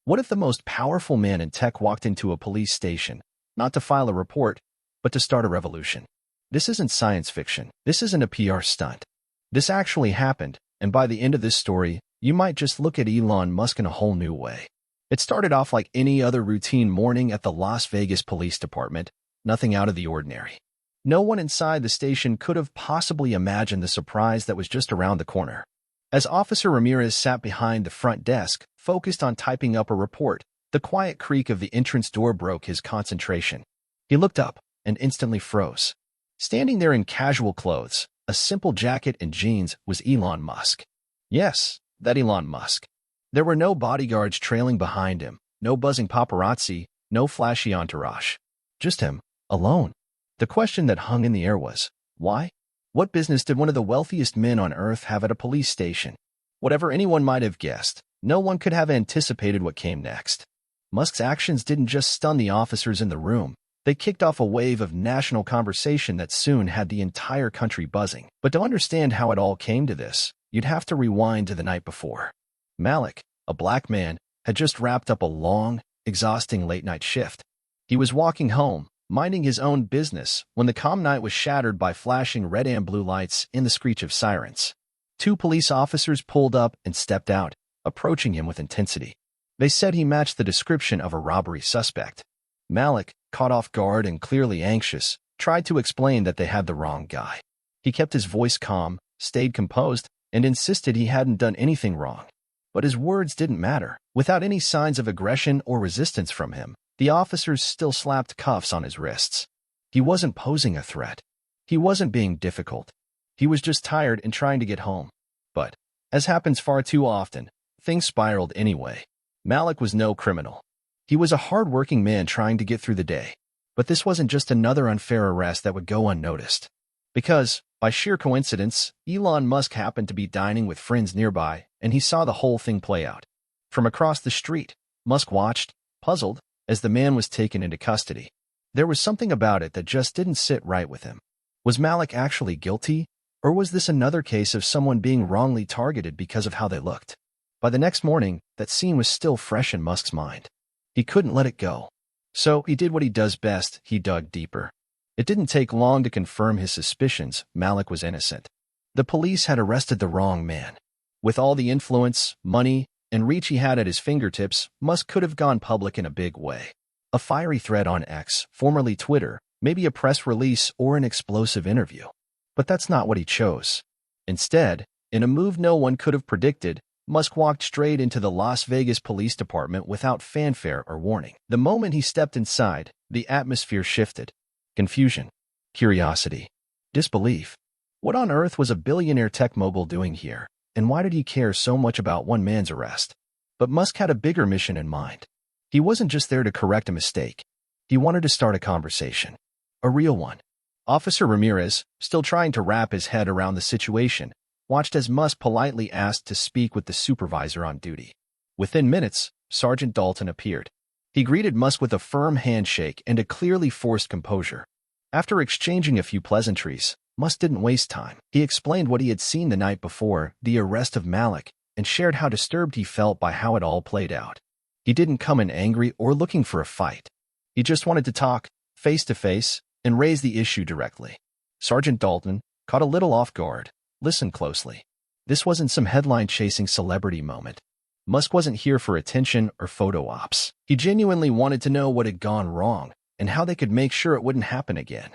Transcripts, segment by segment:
What if the most powerful man in tech walked into a police station, not to file a report, but to start a revolution? This isn't science fiction. This isn't a PR stunt. This actually happened, and by the end of this story, you might just look at Elon Musk in a whole new way. It started off like any other routine morning at the Las Vegas Police Department, nothing out of the ordinary. No one inside the station could have possibly imagined the surprise that was just around the corner. As Officer Ramirez sat behind the front desk, focused on typing up a report, the quiet creak of the entrance door broke his concentration. He looked up and instantly froze. Standing there in casual clothes, a simple jacket and jeans, was Elon Musk. Yes, that Elon Musk. There were no bodyguards trailing behind him, no buzzing paparazzi, no flashy entourage. Just him, alone. The question that hung in the air was, why? What business did one of the wealthiest men on Earth have at a police station? Whatever anyone might have guessed, no one could have anticipated what came next. Musk's actions didn't just stun the officers in the room. They kicked off a wave of national conversation that soon had the entire country buzzing. But to understand how it all came to this, you'd have to rewind to the night before. Malik, a black man, had just wrapped up a long, exhausting late-night shift. He was walking home, minding his own business, when the calm night was shattered by flashing red and blue lights and the screech of sirens. Two police officers pulled up and stepped out, approaching him with intensity. They said he matched the description of a robbery suspect. Malik, caught off guard and clearly anxious, tried to explain that they had the wrong guy. He kept his voice calm, stayed composed, and insisted he hadn't done anything wrong. But his words didn't matter. Without any signs of aggression or resistance from him, the officers still slapped cuffs on his wrists. He wasn't posing a threat. He wasn't being difficult. He was just tired and trying to get home. But, as happens far too often, things spiraled anyway. Malik was no criminal. He was a hard-working man trying to get through the day. But this wasn't just another unfair arrest that would go unnoticed. Because, by sheer coincidence, Elon Musk happened to be dining with friends nearby, and he saw the whole thing play out. From across the street, Musk watched, puzzled, as the man was taken into custody. There was something about it that just didn't sit right with him. Was Malik actually guilty, or was this another case of someone being wrongly targeted because of how they looked? By the next morning, that scene was still fresh in Musk's mind. He couldn't let it go. So he did what he does best, he dug deeper. It didn't take long to confirm his suspicions. Malik was innocent. The police had arrested the wrong man. With all the influence, money, and reach he had at his fingertips, Musk could have gone public in a big way. A fiery thread on X, formerly Twitter, maybe a press release or an explosive interview. But that's not what he chose. Instead, in a move no one could have predicted, Musk walked straight into the Las Vegas Police Department without fanfare or warning. The moment he stepped inside, the atmosphere shifted. Confusion, curiosity, disbelief. What on earth was a billionaire tech mogul doing here, and why did he care so much about one man's arrest? But Musk had a bigger mission in mind. He wasn't just there to correct a mistake. He wanted to start a conversation. A real one. Officer Ramirez, still trying to wrap his head around the situation, watched as Musk politely asked to speak with the supervisor on duty. Within minutes, Sergeant Dalton appeared. He greeted Musk with a firm handshake and a clearly forced composure. After exchanging a few pleasantries, Musk didn't waste time. He explained what he had seen the night before, the arrest of Malik, and shared how disturbed he felt by how it all played out. He didn't come in angry or looking for a fight. He just wanted to talk, face to face, and raise the issue directly. Sergeant Dalton, caught a little off guard, listened closely. This wasn't some headline-chasing celebrity moment. Musk wasn't here for attention or photo ops. He genuinely wanted to know what had gone wrong and how they could make sure it wouldn't happen again.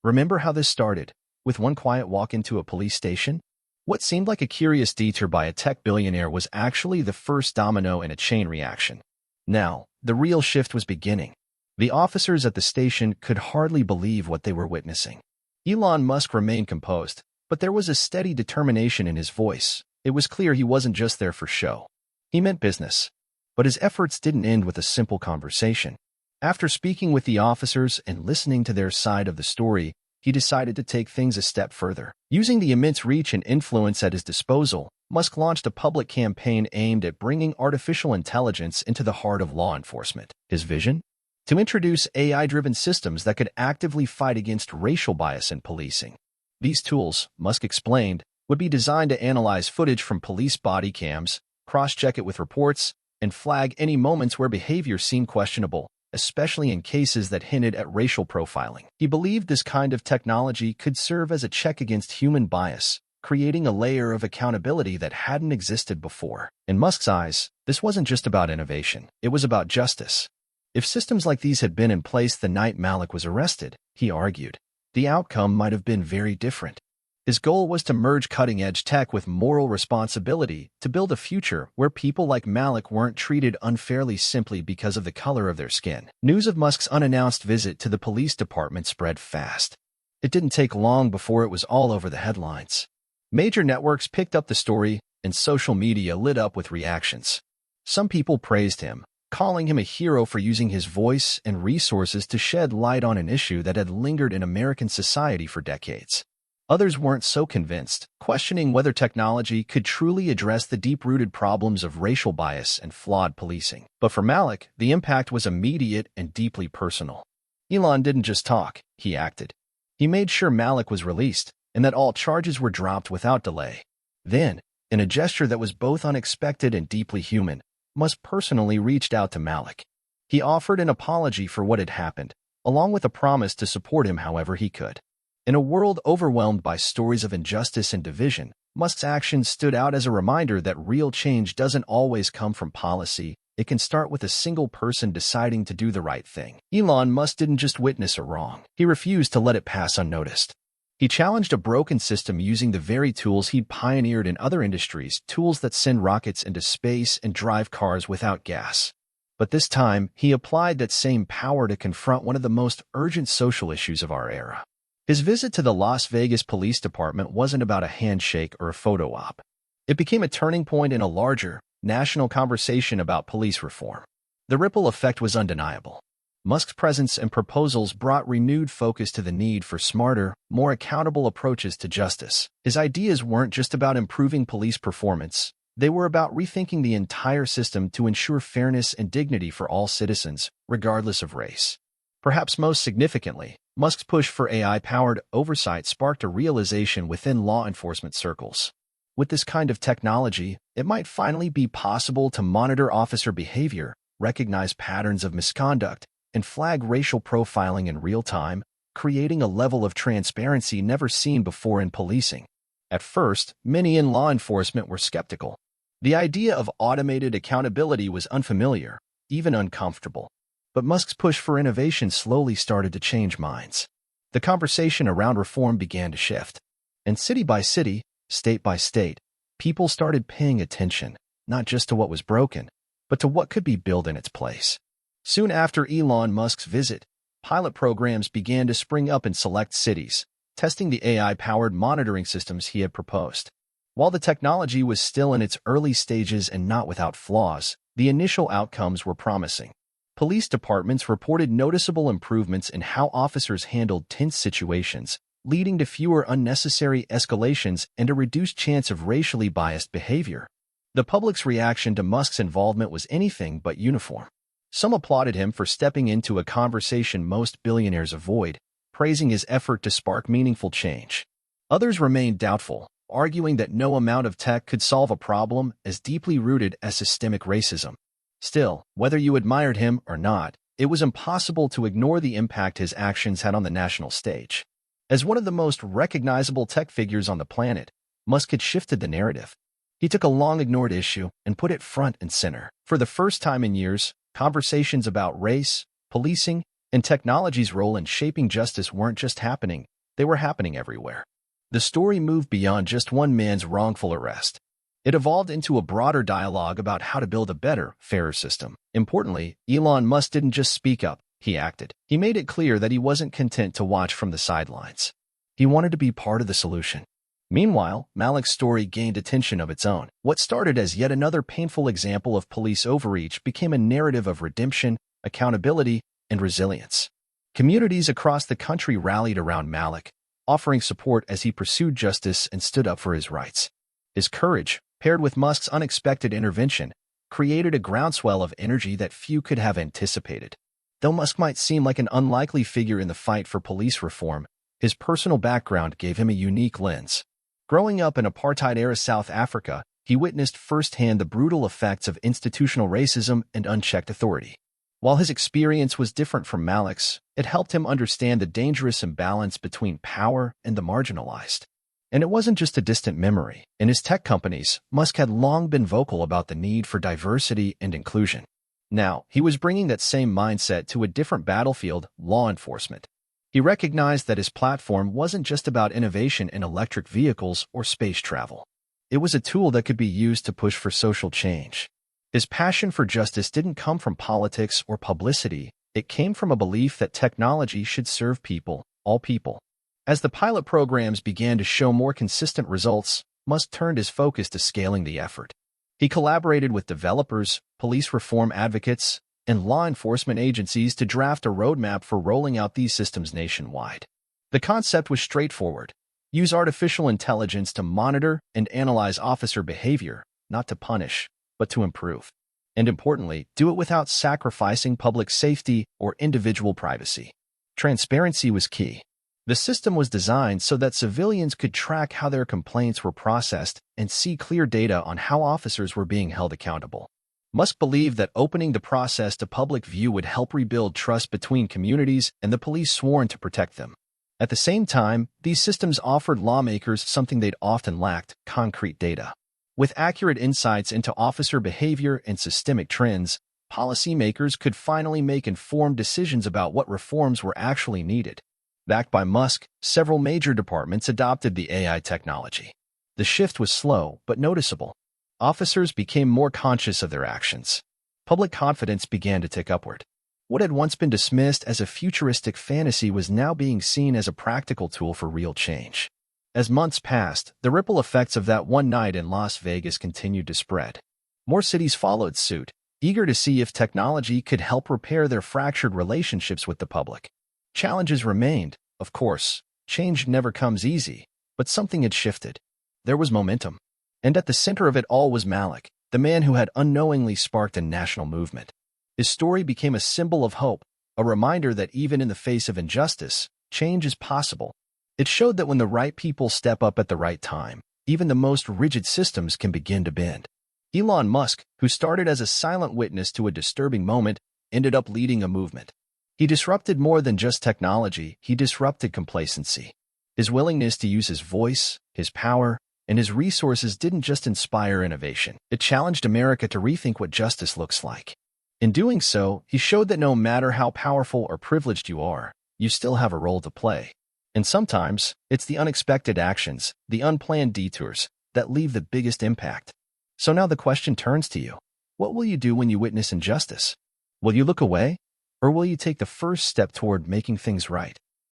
Remember how this started, with one quiet walk into a police station? What seemed like a curious detour by a tech billionaire was actually the first domino in a chain reaction. Now, the real shift was beginning. The officers at the station could hardly believe what they were witnessing. Elon Musk remained composed, but there was a steady determination in his voice. It was clear he wasn't just there for show. He meant business. But his efforts didn't end with a simple conversation. After speaking with the officers and listening to their side of the story, he decided to take things a step further. Using the immense reach and influence at his disposal, Musk launched a public campaign aimed at bringing artificial intelligence into the heart of law enforcement. His vision? To introduce AI-driven systems that could actively fight against racial bias in policing. These tools, Musk explained, would be designed to analyze footage from police body cams, cross-check it with reports, and flag any moments where behavior seemed questionable, especially in cases that hinted at racial profiling. He believed this kind of technology could serve as a check against human bias, creating a layer of accountability that hadn't existed before. In Musk's eyes, this wasn't just about innovation, it was about justice. If systems like these had been in place the night Malik was arrested, he argued, the outcome might have been very different. His goal was to merge cutting-edge tech with moral responsibility to build a future where people like Malik weren't treated unfairly simply because of the color of their skin. News of Musk's unannounced visit to the police department spread fast. It didn't take long before it was all over the headlines. Major networks picked up the story, and social media lit up with reactions. Some people praised him, calling him a hero for using his voice and resources to shed light on an issue that had lingered in American society for decades. Others weren't so convinced, questioning whether technology could truly address the deep-rooted problems of racial bias and flawed policing. But for Malik, the impact was immediate and deeply personal. Elon didn't just talk, he acted. He made sure Malik was released, and that all charges were dropped without delay. Then, in a gesture that was both unexpected and deeply human, Musk personally reached out to Malik. He offered an apology for what had happened, along with a promise to support him however he could. In a world overwhelmed by stories of injustice and division, Musk's actions stood out as a reminder that real change doesn't always come from policy. It can start with a single person deciding to do the right thing. Elon Musk didn't just witness a wrong. He refused to let it pass unnoticed. He challenged a broken system using the very tools he'd pioneered in other industries, tools that send rockets into space and drive cars without gas. But this time, he applied that same power to confront one of the most urgent social issues of our era. His visit to the Las Vegas Police Department wasn't about a handshake or a photo op. It became a turning point in a larger, national conversation about police reform. The ripple effect was undeniable. Musk's presence and proposals brought renewed focus to the need for smarter, more accountable approaches to justice. His ideas weren't just about improving police performance. They were about rethinking the entire system to ensure fairness and dignity for all citizens, regardless of race. Perhaps most significantly, Musk's push for AI-powered oversight sparked a realization within law enforcement circles. With this kind of technology, it might finally be possible to monitor officer behavior, recognize patterns of misconduct, and flag racial profiling in real time, creating a level of transparency never seen before in policing. At first, many in law enforcement were skeptical. The idea of automated accountability was unfamiliar, even uncomfortable. But Musk's push for innovation slowly started to change minds. The conversation around reform began to shift. And city by city, state by state, people started paying attention, not just to what was broken, but to what could be built in its place. Soon after Elon Musk's visit, pilot programs began to spring up in select cities, testing the AI-powered monitoring systems he had proposed. While the technology was still in its early stages and not without flaws, the initial outcomes were promising. Police departments reported noticeable improvements in how officers handled tense situations, leading to fewer unnecessary escalations and a reduced chance of racially biased behavior. The public's reaction to Musk's involvement was anything but uniform. Some applauded him for stepping into a conversation most billionaires avoid, praising his effort to spark meaningful change. Others remained doubtful, arguing that no amount of tech could solve a problem as deeply rooted as systemic racism. Still, whether you admired him or not, it was impossible to ignore the impact his actions had on the national stage. As one of the most recognizable tech figures on the planet, Musk had shifted the narrative. He took a long-ignored issue and put it front and center. For the first time in years, conversations about race, policing, and technology's role in shaping justice weren't just happening, they were happening everywhere. The story moved beyond just one man's wrongful arrest. It evolved into a broader dialogue about how to build a better, fairer system. Importantly, Elon Musk didn't just speak up, he acted. He made it clear that he wasn't content to watch from the sidelines. He wanted to be part of the solution. Meanwhile, Malik's story gained attention of its own. What started as yet another painful example of police overreach became a narrative of redemption, accountability, and resilience. Communities across the country rallied around Malik, offering support as he pursued justice and stood up for his rights. His courage, paired with Musk's unexpected intervention, created a groundswell of energy that few could have anticipated. Though Musk might seem like an unlikely figure in the fight for police reform, his personal background gave him a unique lens. Growing up in apartheid-era South Africa, he witnessed firsthand the brutal effects of institutional racism and unchecked authority. While his experience was different from Malik's, it helped him understand the dangerous imbalance between power and the marginalized. And it wasn't just a distant memory. In his tech companies, Musk had long been vocal about the need for diversity and inclusion. Now, he was bringing that same mindset to a different battlefield, law enforcement. He recognized that his platform wasn't just about innovation in electric vehicles or space travel. It was a tool that could be used to push for social change. His passion for justice didn't come from politics or publicity. It came from a belief that technology should serve people, all people. As the pilot programs began to show more consistent results, Musk turned his focus to scaling the effort. He collaborated with developers, police reform advocates, and law enforcement agencies to draft a roadmap for rolling out these systems nationwide. The concept was straightforward. Use artificial intelligence to monitor and analyze officer behavior, not to punish, but to improve. And importantly, do it without sacrificing public safety or individual privacy. Transparency was key. The system was designed so that civilians could track how their complaints were processed and see clear data on how officers were being held accountable. Musk believed that opening the process to public view would help rebuild trust between communities and the police sworn to protect them. At the same time, these systems offered lawmakers something they'd often lacked: concrete data. With accurate insights into officer behavior and systemic trends, policymakers could finally make informed decisions about what reforms were actually needed. Backed by Musk, several major departments adopted the AI technology. The shift was slow but noticeable. Officers became more conscious of their actions. Public confidence began to tick upward. What had once been dismissed as a futuristic fantasy was now being seen as a practical tool for real change. As months passed, the ripple effects of that one night in Las Vegas continued to spread. More cities followed suit, eager to see if technology could help repair their fractured relationships with the public. Challenges remained, of course. Change never comes easy, but something had shifted. There was momentum. And at the center of it all was Malik, the man who had unknowingly sparked a national movement. His story became a symbol of hope, a reminder that even in the face of injustice, change is possible. It showed that when the right people step up at the right time, even the most rigid systems can begin to bend. Elon Musk, who started as a silent witness to a disturbing moment, ended up leading a movement. He disrupted more than just technology, he disrupted complacency. His willingness to use his voice, his power, and his resources didn't just inspire innovation. It challenged America to rethink what justice looks like. In doing so, he showed that no matter how powerful or privileged you are, you still have a role to play. And sometimes, it's the unexpected actions, the unplanned detours, that leave the biggest impact. So now the question turns to you. What will you do when you witness injustice? Will you look away? Or will you take the first step toward making things right?